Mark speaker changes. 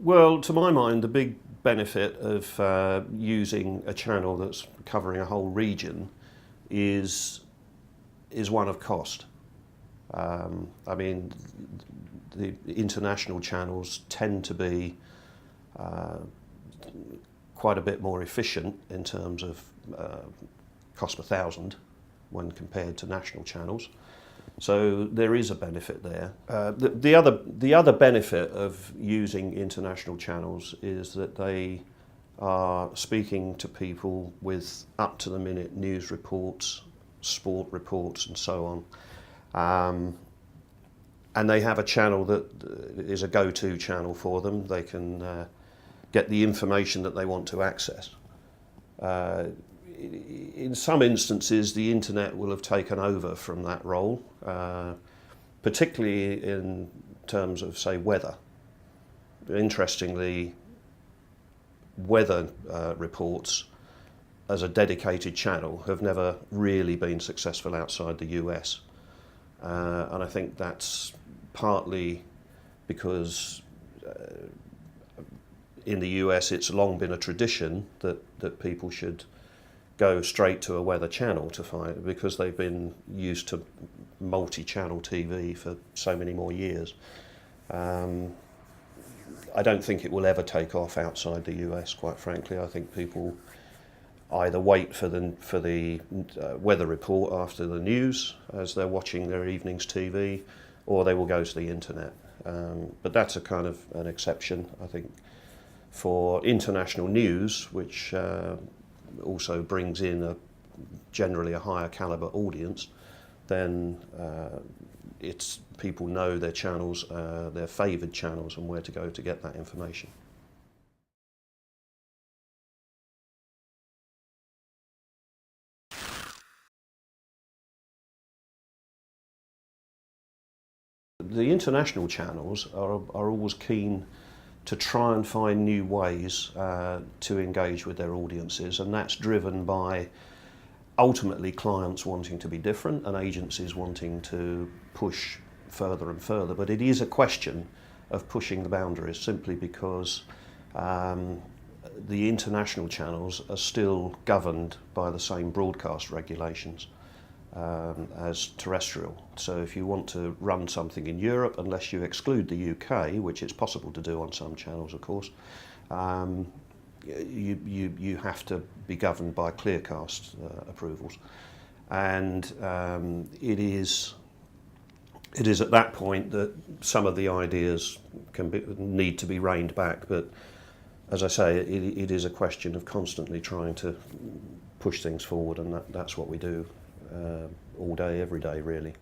Speaker 1: Well, to my mind, the big benefit of using a channel that's covering a whole region is one of cost. I mean, the international channels tend to be quite a bit more efficient in terms of cost per thousand when compared to national channels. So there is a benefit there. The other benefit of using international channels is that they are speaking to people with up-to-the-minute news reports, sport reports, and so on. And they have a channel that is a go-to channel for them. They can get the information that they want to access. In some instances, the internet will have taken over from that role, particularly in terms of, say, weather. Interestingly, weather reports as a dedicated channel have never really been successful outside the US. And I think that's partly because in the US it's long been a tradition that people should go straight to a weather channel to find, because they've been used to multi-channel TV for so many more years. I don't think it will ever take off outside the US, quite frankly. I think people either wait for the weather report after the news as they're watching their evening's TV, or they will go to the internet. But that's a kind of an exception, I think. For international news, which also brings in generally a higher caliber audience, then it's people know their channels, their favoured channels, and where to go to get that information. The international channels are always keen to try and find new ways to engage with their audiences, and that's driven by ultimately clients wanting to be different and agencies wanting to push further and further. But it is a question of pushing the boundaries, simply because the international channels are still governed by the same broadcast regulations as terrestrial. So if you want to run something in Europe, unless you exclude the UK, which it's possible to do on some channels, of course, you have to be governed by Clearcast approvals. And it is at that point that some of the ideas need to be reined back. But as I say, it is a question of constantly trying to push things forward, and that's what we do all day, every day, really.